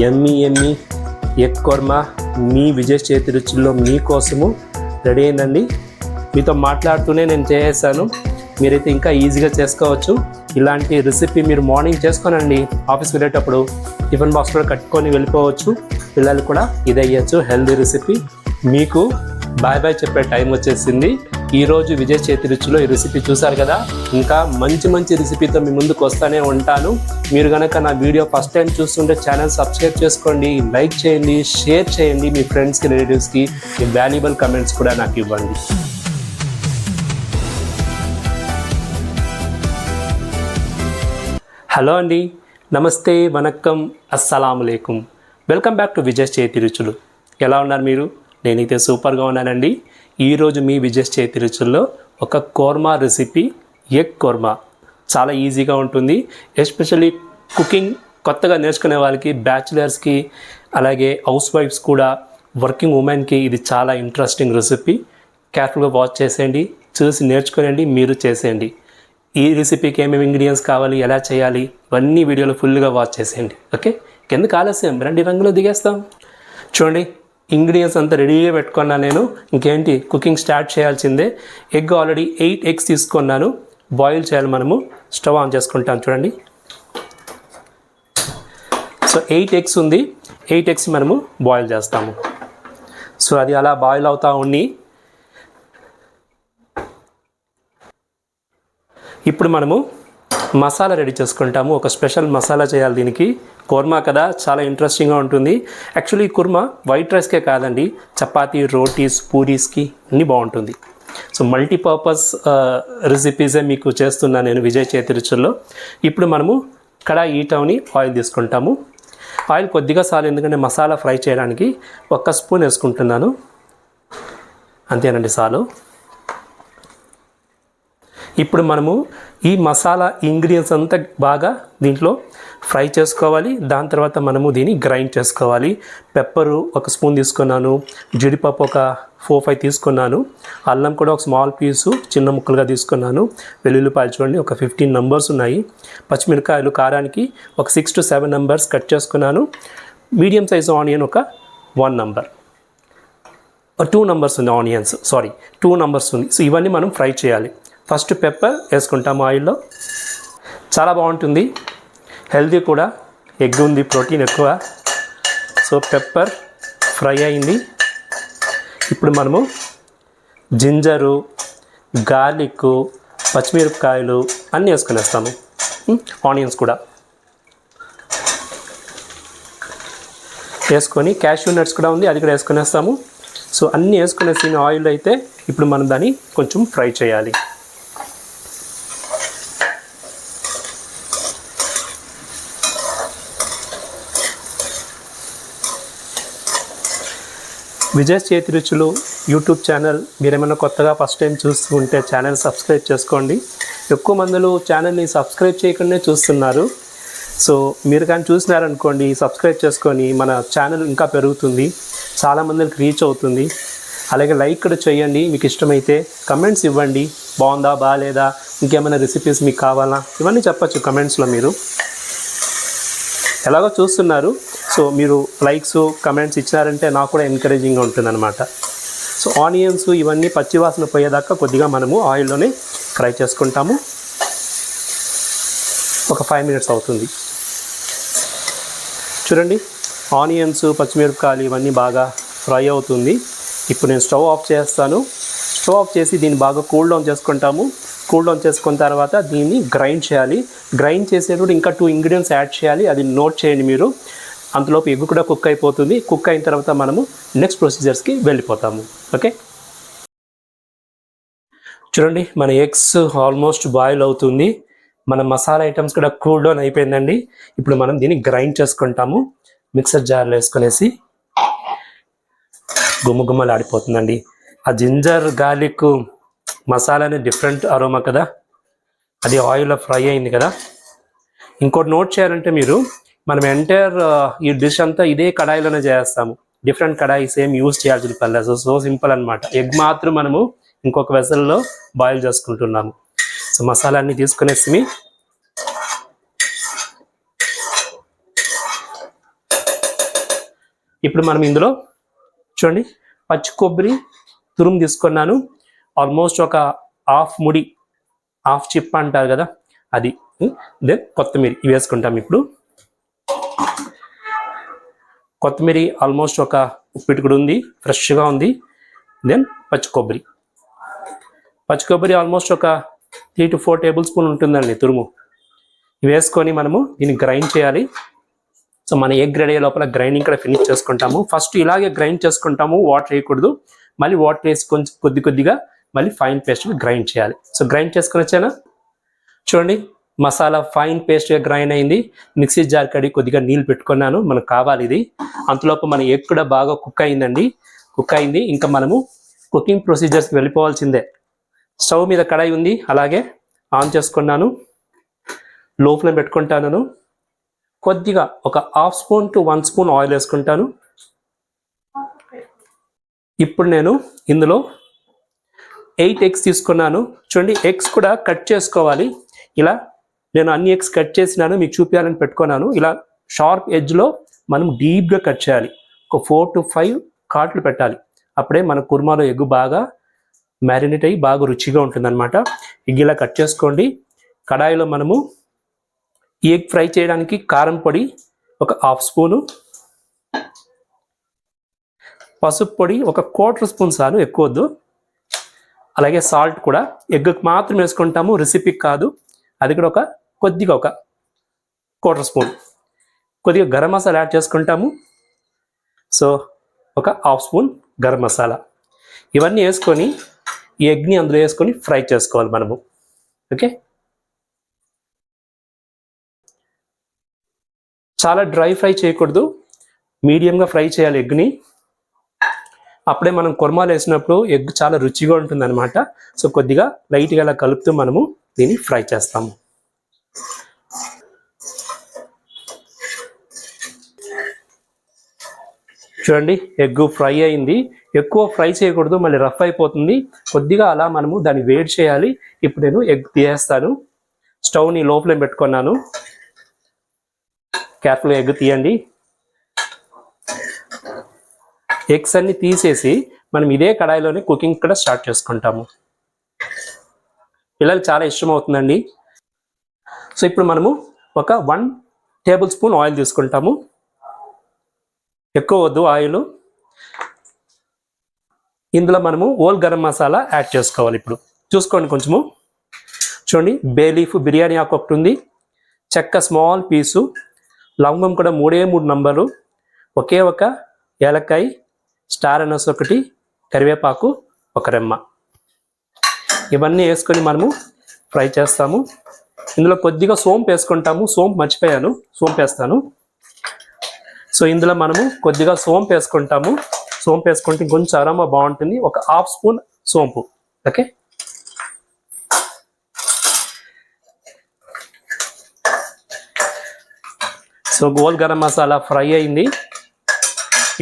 ఎమ్మి ఎమ్మి egg kurma మీ విజయ్ చేతి రుచుల్లో మీకోసము ready అయిందండి. మీతో మాట్లాడుతూనే నేను చేసేసాను. మీరైతే ఇంకా ఈజీగా చేసుకోవచ్చు. ఇలాంటి రెసిపీ మీరు మార్నింగ్ చేసుకోనండి, ఆఫీస్కి వెళ్ళేటప్పుడు టిఫిన్ బాక్స్ కూడా కట్టుకొని వెళ్ళిపోవచ్చు. పిల్లలు కూడా ఇది అయ్యచ్చు. Healthy recipe. మీకు బాయ్ బాయ్ చెప్పే టైం వచ్చేసింది. ఈరోజు విజయ్ చేతి రుచిలో ఈ రెసిపీ చూసారు కదా. ఇంకా మంచి మంచి రెసిపీతో మీ ముందుకు వస్తూనే ఉంటాను. మీరు కనుక నా వీడియో ఫస్ట్ టైం చూస్తుంటే ఛానల్ సబ్స్క్రైబ్ చేసుకోండి, లైక్ చేయండి, షేర్ చేయండి. మీ ఫ్రెండ్స్కి, రిలేటివ్స్కి మీ వాల్యుబుల్ కమెంట్స్ కూడా నాకు ఇవ్వండి. హలో అండి, నమస్తే, వనక్కం, అస్సలాములేకుం. వెల్కమ్ బ్యాక్ టు విజయ్ చేతి రుచులు. ఎలా ఉన్నారు మీరు? నేనైతే సూపర్గా ఉన్నానండి. ఈరోజు మీ విజయ్ చేతి రుచుల్లో ఒక కోర్మా రెసిపీ, ఎగ్ కోర్మా. చాలా ఈజీగా ఉంటుంది. ఎస్పెషల్లీ కుకింగ్ కొత్తగా నేర్చుకునే వాళ్ళకి, బ్యాచిలర్స్కి, అలాగే హౌస్ వైఫ్స్ కూడా, వర్కింగ్ ఉమెన్కి ఇది చాలా ఇంట్రెస్టింగ్ రెసిపీ. కేర్ఫుల్గా వాచ్ చేసేయండి, చూసి నేర్చుకునేయండి, మీరు చేసేయండి. ఈ రెసిపీకి ఏమేమి ఇంగ్రీడియంట్స్ కావాలి, ఎలా చేయాలి, ఇవన్నీ వీడియోలో ఫుల్గా వాచ్ చేసేయండి. ఓకే, కిందకు ఆలస్యం, రండి రంగులో దిగేస్తాం. చూడండి, ఇంగ్రీడియంట్స్ అంతా రెడీగా పెట్టుకున్నాను నేను. ఇంకేంటి, కుకింగ్ స్టార్ట్ చేయాల్సిందే. ఎగ్ ఆల్రెడీ 8 eggs తీసుకున్నాను. బాయిల్ చేయాలి మనము. స్టవ్ ఆన్ చేసుకుంటాను. చూడండి, సో 8 eggs ఉంది. 8 eggs మనము బాయిల్ చేస్తాము. సో అది అలా బాయిల్ అవుతా ఉండి ఇప్పుడు మనము మసాలా రెడీ చేసుకుంటాము. ఒక స్పెషల్ మసాలా చేయాలి దీనికి. కుర్మా కదా, చాలా ఇంట్రెస్టింగ్గా ఉంటుంది. యాక్చువల్లీ కుర్మా వైట్ రైస్కే కాదండి, చపాతీ, రోటీస్, పూరీస్కి అన్నీ బాగుంటుంది. సో మల్టీపర్పస్ రెసిపీసే మీకు చేస్తున్నాను నేను విజయ్ చేతి రుచుల్లో. ఇప్పుడు మనము కడాయి హీట్ అవని ఆయిల్ తీసుకుంటాము. ఆయిల్ కొద్దిగా సాలు, ఎందుకంటే మసాలా ఫ్రై చేయడానికి 1 స్పూన్ వేసుకుంటున్నాను. అంతేనండి, సాలు. ఇప్పుడు మనము ఈ మసాలా ఇంగ్రీడియంట్స్ అంతా బాగా దీంట్లో ఫ్రై చేసుకోవాలి. దాని తర్వాత మనము దీన్ని గ్రైండ్ చేసుకోవాలి. పెప్పరు 1 స్పూన్ తీసుకున్నాను, జీడిపప్పు ఒక 4-5 తీసుకున్నాను, అల్లం కూడా ఒక స్మాల్ పీసు చిన్న ముక్కలుగా తీసుకున్నాను, వెల్లుల్లిపాయలు చూడండి ఒక 15 numbers ఉన్నాయి, పచ్చిమిరకాయలు కారానికి ఒక 6 to 7 numbers కట్ చేసుకున్నాను, మీడియం సైజు ఆనియన్ ఒక 1 number, 2 numbers ఉంది ఆనియన్స్, 2 numbers ఉంది. సో ఇవన్నీ మనం ఫ్రై చేయాలి. ఫస్ట్ పెప్పర్ వేసుకుంటాము ఆయిల్లో. చాలా బాగుంటుంది, హెల్తీ కూడా, ఎగ్ ఉంది, ప్రోటీన్ ఎక్కువ. సో పెప్పర్ ఫ్రై అయింది. ఇప్పుడు మనము జింజరు, గార్లిక్, పచ్చిమిరపకాయలు అన్నీ వేసుకునేస్తాము. ఆనియన్స్ కూడా వేసుకొని, క్యాష్యూ నట్స్ కూడా ఉంది, అది కూడా వేసుకునేస్తాము. సో అన్నీ వేసుకునేసిన ఆయిల్ అయితే ఇప్పుడు మనం దాన్ని కొంచెం ఫ్రై చేయాలి. విజయ్ చేతి రుచులు యూట్యూబ్ ఛానల్ మీరేమైనా కొత్తగా ఫస్ట్ టైం చూస్తూ ఉంటే ఛానల్ సబ్స్క్రైబ్ చేసుకోండి. ఎక్కువ మందులు ఛానల్ని సబ్స్క్రైబ్ చేయకుండానే చూస్తున్నారు. సో మీరు కానీ చూసినారనుకోండి, సబ్స్క్రైబ్ చేసుకొని మన ఛానల్ ఇంకా పెరుగుతుంది, చాలామందికి రీచ్ అవుతుంది. అలాగే లైక్ కూడా చేయండి. మీకు ఇష్టమైతే కమెంట్స్ ఇవ్వండి, బాగుందా, బాగాలేదా, ఇంకేమైనా రెసిపీస్ మీకు కావాలా, ఇవన్నీ చెప్పచ్చు కమెంట్స్లో. మీరు ఎలాగో చూస్తున్నారు, సో మీరు లైక్స్, కమెంట్స్ ఇచ్చినారంటే నాకు కూడా ఎంకరేజింగ్గా ఉంటుందన్నమాట. సో ఆనియన్స్ ఇవన్నీ పచ్చివాసన పోయేదాకా కొద్దిగా మనము ఆయిల్లోనే ఫ్రై చేసుకుంటాము. ఒక 5 minutes అవుతుంది. చూడండి, ఆనియన్స్, పచ్చిమిరపకాయలు ఇవన్నీ బాగా ఫ్రై అవుతుంది. ఇప్పుడు నేను స్టవ్ ఆఫ్ చేస్తాను. స్టవ్ ఆఫ్ చేసి దీన్ని బాగా కూల్ డౌన్ చేసుకుంటాము. కూల్ డౌన్ చేసుకున్న తర్వాత దీన్ని గ్రైండ్ చేయాలి. గ్రైండ్ చేసేటప్పుడు ఇంకా 2 ingredients యాడ్ చేయాలి, అది నోట్ చేయండి మీరు. అంతలోపు ఎగ్ కూడా కుక్ అయిపోతుంది. కుక్ అయిన తర్వాత మనము నెక్స్ట్ ప్రొసీజర్స్కి వెళ్ళిపోతాము. ఓకే, చూడండి, మన ఎగ్స్ ఆల్మోస్ట్ బాయిల్ అవుతుంది. మన మసాలా ఐటమ్స్ కూడా కూల్ డౌన్ అయిపోయిందండి. ఇప్పుడు మనం దీన్ని గ్రైండ్ చేసుకుంటాము. మిక్సర్ జార్లో వేసుకునేసి గుమ్మగుమ్మలు ఆడిపోతుందండి. ఆ జింజర్, గార్లిక్ మసాలానే డిఫరెంట్ అరోమా కదా, అది ఆయిల్లో ఫ్రై అయింది కదా. ఇంకోటి నోట్ చేయాలంటే మీరు, మనం ఎంటైర్ ఈ డిష్ అంతా ఇదే కడాయిలోనే చేస్తాము. డిఫరెంట్ కడాయి సేమ్ యూజ్ చేయాల్సిన పని లేదు. సో సింపుల్ అనమాట. ఎగ్ మాత్రం మనము ఇంకొక వెసల్లో బాయిల్ చేసుకుంటున్నాము. సో మసాలా అన్ని తీసుకునేసి ఇప్పుడు మనం ఇందులో చూడండి పచ్చి కొబ్బరి తురుము తీసుకున్నాను. ఆల్మోస్ట్ ఒక హాఫ్ చిప్ అంటారు కదా అది. దెన్ కొత్తిమీర ఇవి వేసుకుంటాం. ఇప్పుడు కొత్తిమీర ఆల్మోస్ట్ ఒక పిటికెడు ఉంది, ఫ్రెష్గా ఉంది. దెన్ పచ్చి కొబ్బరి ఆల్మోస్ట్ ఒక 3 to 4 టేబుల్ స్పూన్ ఉంటుందండి తురుము. ఇవి వేసుకొని మనము దీన్ని గ్రైండ్ చేయాలి. సో మన ఎగ్ రెడీ అయ్యే లోపల గ్రైండింగ్ కూడా ఫినిష్ చేసుకుంటాము. ఫస్ట్ ఇలాగే గ్రైండ్ చేసుకుంటాము, వాటర్ వేయకూడదు. మళ్ళీ వాటర్ వేసి కొంచెం కొద్దిగా మళ్ళీ ఫైన్ పేస్ట్గా గ్రైండ్ చేయాలి. సో గ్రైండ్ చేసుకుని వచ్చానా చూడండి, మసాలా ఫైన్ పేస్ట్గా గ్రైండ్ అయింది. మిక్సీ జార్ కడి కొద్దిగా నీళ్ళు పెట్టుకున్నాను, మనకు కావాలి ఇది. అంతలోపు మన ఎగ్ కూడా బాగా కుక్ అయింది. ఇంకా మనము కుకింగ్ ప్రొసీజర్స్కి వెళ్ళిపోవాల్సిందే. స్టవ్ మీద కడాయి ఉంది, అలాగే ఆన్ చేసుకున్నాను. లో ఫ్లేమ్ పెట్టుకుంటాను. కొద్దిగా ఒక 1/2 స్పూన్ to 1 స్పూన్ ఆయిల్ వేసుకుంటాను. ఇప్పుడు నేను ఇందులో 8 ఎగ్స్ తీసుకున్నాను. చూడండి, ఎగ్స్ కూడా కట్ చేసుకోవాలి. ఇలా నేను అన్ని ఎగ్స్ కట్ చేసినాను, మీకు చూపించాలని పెట్టుకున్నాను. ఇలా షార్ప్ ఎడ్జ్లో మనం డీప్గా కట్ చేయాలి. ఒక 4 to 5 కాట్లు పెట్టాలి. అప్పుడే మన కుర్మాలో ఎగ్ బాగా మ్యారినేట్ అయ్యి బాగా రుచిగా ఉంటుంది అనమాట. ఎగ్ ఇలా కట్ చేసుకోండి. కడాయిలో మనము ఈ ఎగ్ ఫ్రై చేయడానికి కారం పొడి ఒక 1/2 స్పూను, పసుపు పొడి ఒక 1/4 స్పూన్ చాలు, ఎక్కువ వద్దు. అలాగే సాల్ట్ కూడా ఎగ్కి మాత్రం వేసుకుంటాము, రెసిపీకి కాదు. అది కూడా కొద్దిగా ఒక 1/4 స్పూన్. కొద్దిగా గరం మసాలా యాడ్ చేసుకుంటాము. సో ఒక 1/2 స్పూన్ గరం మసాలా. ఇవన్నీ వేసుకొని ఈ ఎగ్ని అందులో వేసుకొని ఫ్రై చేసుకోవాలి మనము. ఓకే, చాలా డ్రై ఫ్రై చేయకూడదు, మీడియంగా ఫ్రై చేయాలి ఎగ్ని. అప్పుడే మనం కుర్మాలు వేసినప్పుడు ఎగ్ చాలా రుచిగా ఉంటుంది అనమాట. సో కొద్దిగా లైట్గా అలా కలుపుతూ మనము దీన్ని ఫ్రై చేస్తాము. చూడండి, ఎగ్ ఫ్రై అయింది. ఎక్కువ ఫ్రై చేయకూడదు, మళ్ళీ రఫ్ అయిపోతుంది. కొద్దిగా అలా మనము దాన్ని వేడి చేయాలి. ఇప్పుడు నేను ఎగ్ తీయేస్తాను. స్టవ్ని లో ఫ్లేమ్ పెట్టుకున్నాను. కేర్ఫుల్గా ఎగ్ తీయండి. ఎగ్స్ అన్ని తీసేసి మనం ఇదే కడాయిలోనే కుకింగ్ కూడా స్టార్ట్ చేసుకుంటాము. పిల్లలకి చాలా ఇష్టం అవుతుందండి. సో ఇప్పుడు మనము ఒక 1 టేబుల్ స్పూన్ ఆయిల్ తీసుకుంటాము. ఎక్కువ వద్దు ఆయిల్. ఇందులో మనము హోల్ గరం మసాలా యాడ్ చేసుకోవాలి. ఇప్పుడు చూసుకోండి కొంచెము. చూడండి, బే లీఫ్ బిర్యానీ ఆకు ఒకటి ఉంది, చెక్క స్మాల్ పీసు, లవంగం కూడా 3 నంబర్లు, ఒకే ఒక ఏలక్కాయ, స్టార్ అనస్ ఒకటి, కరివేపాకు ఒక రెమ్మ. ఇవన్నీ వేసుకొని మనము ఫ్రై చేస్తాము. ఇందులో కొద్దిగా సోంపు వేసుకుంటాము. సోంపు మర్చిపోయాను, సోంపు వేస్తాను. సో ఇందులో మనము కొద్దిగా సోంపు వేసుకుంటాము. సోంపు వేసుకుంటే ఇంకొంచెం అరోమా బాగుంటుంది. ఒక 1/2 స్పూన్ సోంపు. Okay, so goal garam masala fry అయింది.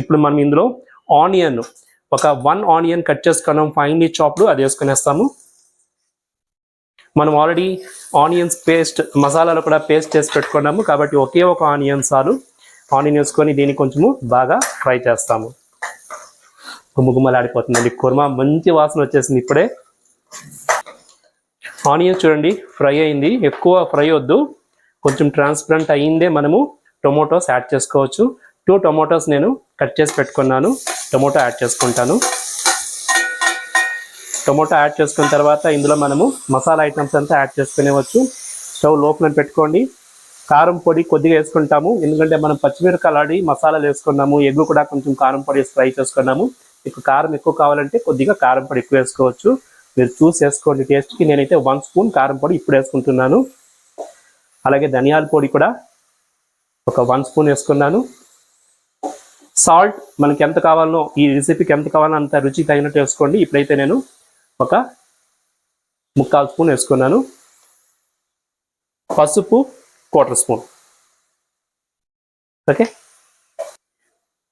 ఇప్పుడు మనం ఇందులో ఆనియన్ ఒక 1 ఆనియన్ కట్ చేసుకున్నాం, ఫైన్లీ చాప్డ్, అది వేసుకునేస్తాము. మనం ఆల్రెడీ ఆనియన్స్ పేస్ట్ మసాలాలో కూడా పేస్ట్ చేసి పెట్టుకున్నాము, కాబట్టి ఒకే ఒక ఆనియన్ చాలు. ఆనియన్ వేసుకొని దీన్ని కొంచెము బాగా ఫ్రై చేస్తాము. గుమ్మగుమ్మలాడిపోతుందండి కుర్మా, మంచి వాసన వచ్చేసింది ఇప్పుడే. ఆనియన్ చూడండి ఫ్రై అయింది. ఎక్కువ ఫ్రై వద్దు, కొంచెం ట్రాన్స్పరెంట్ అయ్యిందే మనము టొమాటోస్ యాడ్ చేసుకోవచ్చు. 2 టొమాటోస్ నేను కట్ చేసి పెట్టుకున్నాను. టొమాటో యాడ్ చేసుకుంటాను. టొమాటో యాడ్ చేసుకున్న తర్వాత ఇందులో మనము మసాలా ఐటమ్స్ అంతా యాడ్ చేసుకునేవచ్చు. స్టవ్ లో ఫ్లేమ్ పెట్టుకోండి. కారం పొడి కొద్దిగా వేసుకుంటాము, ఎందుకంటే మనం పచ్చిమిరపకాయలు ఆడి మసాలాలు వేసుకున్నాము. ఎగ్ కూడా కొంచెం కారం పొడి వేసి ఫ్రై చేసుకున్నాము. మీకు కారం ఎక్కువ కావాలంటే కొద్దిగా కారం పొడి ఎక్కువ వేసుకోవచ్చు, మీరు చూసి వేసుకోండి టేస్ట్కి. నేనైతే 1 స్పూన్ కారం పొడి ఇప్పుడు వేసుకుంటున్నాను. అలాగే ధనియాల పొడి కూడా ఒక 1 స్పూన్ వేసుకున్నాను. సాల్ట్ మనకి ఎంత కావాలో, ఈ రెసిపీకి ఎంత కావాలో అంత రుచికి తగినట్టు వేసుకోండి. ఇప్పుడైతే నేను ఒక 3/4 స్పూన్ వేసుకున్నాను. పసుపు 1/4 స్పూన్. ఓకే,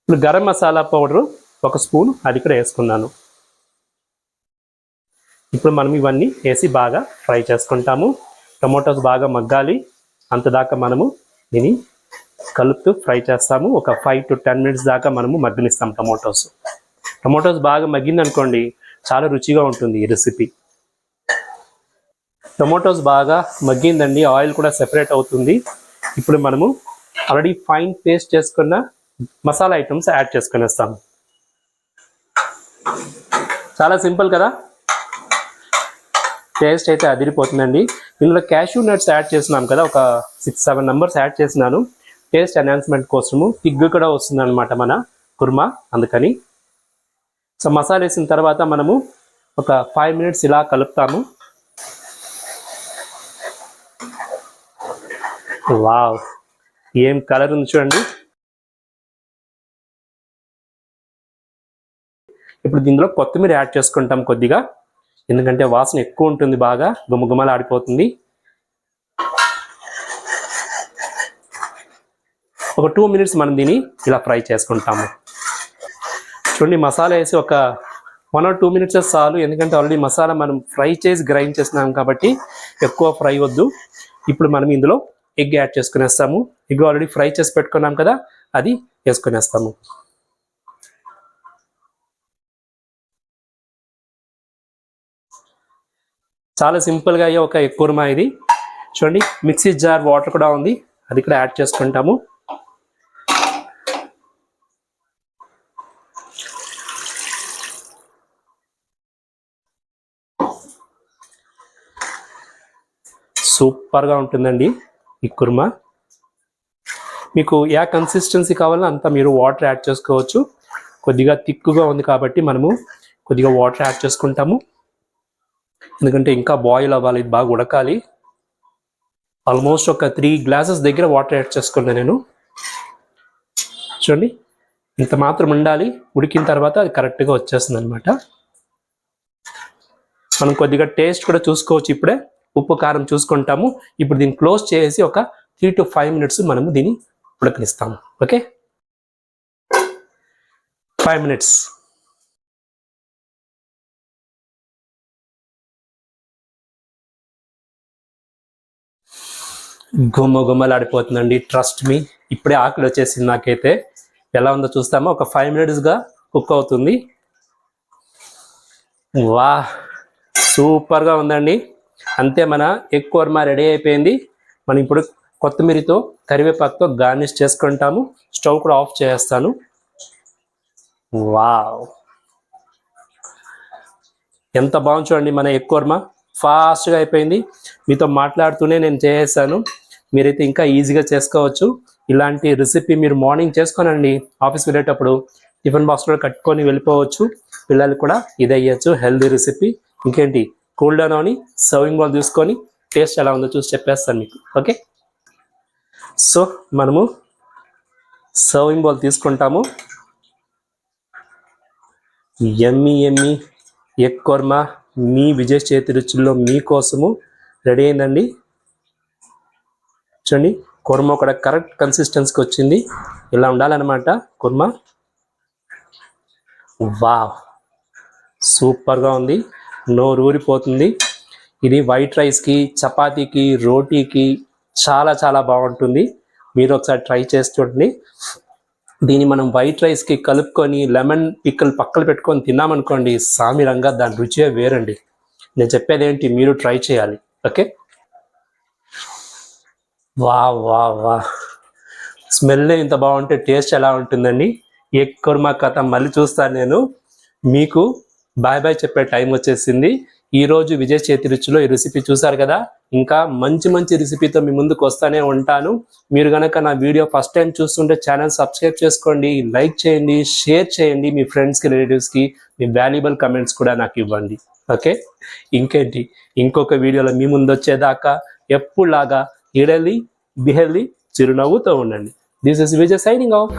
ఇప్పుడు గరం మసాలా పౌడరు 1 స్పూన్, అది కూడా వేసుకున్నాను. ఇప్పుడు మనం ఇవన్నీ వేసి బాగా ఫ్రై చేసుకుంటాము. టొమాటోస్ బాగా మగ్గాలి, అంతదాకా మనము దీన్ని కలుపుతూ ఫ్రై చేస్తాము. ఒక 5 to 10 minutes దాకా మనము మగ్గనిస్తాం టమోటోస్ బాగా మగ్గిందనుకోండి చాలా రుచిగా ఉంటుంది ఈ రెసిపీ. టమోటోస్ బాగా మగ్గిందండి, ఆయిల్ కూడా సెపరేట్ అవుతుంది. ఇప్పుడు మనము ఆల్రెడీ ఫైన్ పేస్ట్ చేసుకున్న మసాలా ఐటమ్స్ యాడ్ చేసుకునేస్తాము. చాలా సింపుల్ కదా, టేస్ట్ అయితే అదిరిపోతుందండి. ఇందులో క్యాష్యూ నట్స్ యాడ్ చేస్తున్నాం కదా, ఒక 6-7 numbers యాడ్ చేసినాను. టేస్ట్ ఎన్హాన్స్మెంట్ కోసము తిగ్గు కూడా వస్తుంది అనమాట మన కుర్మా, అందుకని. సో మసాలా వేసిన తర్వాత మనము ఒక 5 minutes ఇలా కలుపుతాము. వావ్, ఏం కలర్ ఉంది చూడండి. ఇప్పుడు దీనిలో కొత్తిమీర యాడ్ చేసుకుంటాం కొద్దిగా, ఎందుకంటే వాసన ఎక్కువ ఉంటుంది, బాగా గుమగుమలు ఆడిపోతుంది. ఒక 2 minutes మనం దీన్ని ఇలా ఫ్రై చేసుకుంటాము. చూడండి, మసాలా వేసి ఒక 1 or 2 minutes చాలు, ఎందుకంటే ఆల్రెడీ మసాలా మనం ఫ్రై చేసి గ్రైండ్ చేస్తున్నాం కాబట్టి ఎక్కువ ఫ్రై వద్దు. ఇప్పుడు మనం ఇందులో ఎగ్ యాడ్ చేసుకునేస్తాము. ఎగ్ ఆల్రెడీ ఫ్రై చేసి పెట్టుకున్నాం కదా, అది వేసుకునేస్తాము. చాలా సింపుల్గా అయ్యే ఒక ఎగ్ కుర్మా ఇది. చూడండి, మిక్సీ జార్ వాటర్ కూడా ఉంది, అది కూడా యాడ్ చేసుకుంటాము. సూపర్గా ఉంటుందండి ఈ కుర్మా. మీకు ఏ కన్సిస్టెన్సీ కావాలో అంత మీరు వాటర్ యాడ్ చేసుకోవచ్చు. కొద్దిగా థిక్గా ఉంది కాబట్టి మనము కొద్దిగా వాటర్ యాడ్ చేసుకుంటాము, ఎందుకంటే ఇంకా బాయిల్ అవ్వాలి, ఇది బాగా ఉడకాలి. ఆల్మోస్ట్ ఒక 3 glasses దగ్గర వాటర్ యాడ్ చేసుకున్నాను నేను. చూడండి, ఇంత మాత్రం ఉండాలి, ఉడికిన తర్వాత అది కరెక్ట్గా వచ్చేస్తుంది అనమాట. మనం కొద్దిగా టేస్ట్ కూడా చూసుకోవచ్చు, ఇప్పుడే ఉప్పు కారం చూసుకుంటాము. ఇప్పుడు దీన్ని క్లోజ్ చేసి ఒక 3 to 5 minutes మనము దీన్ని ఉడకనిస్తాము. Okay, 5 minutes. గుమ్మలాడిపోతుందండి, ట్రస్ట్ మీ. ఇప్పుడే ఆకలి వచ్చేసింది నాకైతే. ఎలా ఉందో చూస్తామో, ఒక 5 minutesగా కుక్ అవుతుంది. వా, సూపర్గా ఉందండి. అంతే, మన ఎగ్ కుర్మా రెడీ అయిపోయింది. మనం ఇప్పుడు కొత్తిమీరతో కరివేపాకుతో గార్నిష్ చేసుకుంటాము. స్టవ్ కూడా ఆఫ్ చేస్తాను. వావ్, ఎంత బాగుంది చూడండి మన ఎగ్ కుర్మా. ఫాస్ట్గా అయిపోయింది. మీతో మాట్లాడుతూనే నేను చేసేసాను. మీరైతే ఇంకా ఈజీగా చేసుకోవచ్చు. ఇలాంటి రెసిపీ మీరు మార్నింగ్ చేసుకోనండి, ఆఫీస్ వెళ్ళేటప్పుడు టిఫిన్ బాక్స్లో కట్టుకొని వెళ్ళిపోవచ్చు. పిల్లలు కూడా ఇది అయ్యచ్చు, హెల్దీ రెసిపీ. ఇంకేంటి, కూల్ డౌన్ అని సర్వింగ్ బౌల్ తీసుకొని టేస్ట్ ఎలా ఉందో చూసి చెప్పేస్తాను మీకు. ఓకే, సో మనము సర్వింగ్ బౌల్ తీసుకుంటాము. యమ్మీ ఎగ్ కుర్మా మీ విజయ్ చేతి రుచుల్లో మీకోసము రెడీ అయిందండి. చూడండి, కుర్మా కూడా కరెక్ట్ కన్సిస్టెన్సీకి వచ్చింది. ఇలా ఉండాలన్నమాట కుర్మా. వావ్, సూపర్గా ఉంది, నోరు ఊరిపోతుంది. ఇది వైట్ రైస్కి, చపాతీకి, రోటీకి చాలా చాలా బాగుంటుంది. మీరు ఒకసారి ట్రై చేసి చూడండి. దీన్ని మనం వైట్ రైస్కి కలుపుకొని లెమన్ పిక్కలు పక్కన పెట్టుకొని తిన్నామనుకోండి, సామిరంగా దాని రుచే వేరండి. నేను చెప్పేది ఏంటి, మీరు ట్రై చేయాలి. ఓకే, వా వా వా, స్మెల్ ఇంత బాగుంటే టేస్ట్ ఎలా ఉంటుందండి. ఎగ్ కుర్మా కథ మళ్ళీ చూస్తాను నేను. మీకు బాయ్ చెప్పే టైం వచ్చేసింది. ఈరోజు విజయ్ చేతి రుచిలో ఈ రెసిపీ చూసారు కదా, ఇంకా మంచి రెసిపీతో మీ ముందుకు వస్తానే ఉంటాను. మీరు కనుక నా వీడియో ఫస్ట్ టైం చూస్తుంటే ఛానల్ సబ్స్క్రైబ్ చేసుకోండి, లైక్ చేయండి, షేర్ చేయండి, మీ ఫ్రెండ్స్కి, రిలేటివ్స్కి మీ వాల్యుబుల్ కమెంట్స్ కూడా నాకు ఇవ్వండి. ఓకే, ఇంకేంటి, ఇంకొక వీడియోలో మీ ముందు వచ్చేదాకా ఎప్పుడులాగా ఈడెల్లి బిహెల్లి చిరునవ్వుతో ఉండండి. This is Vijay signing off.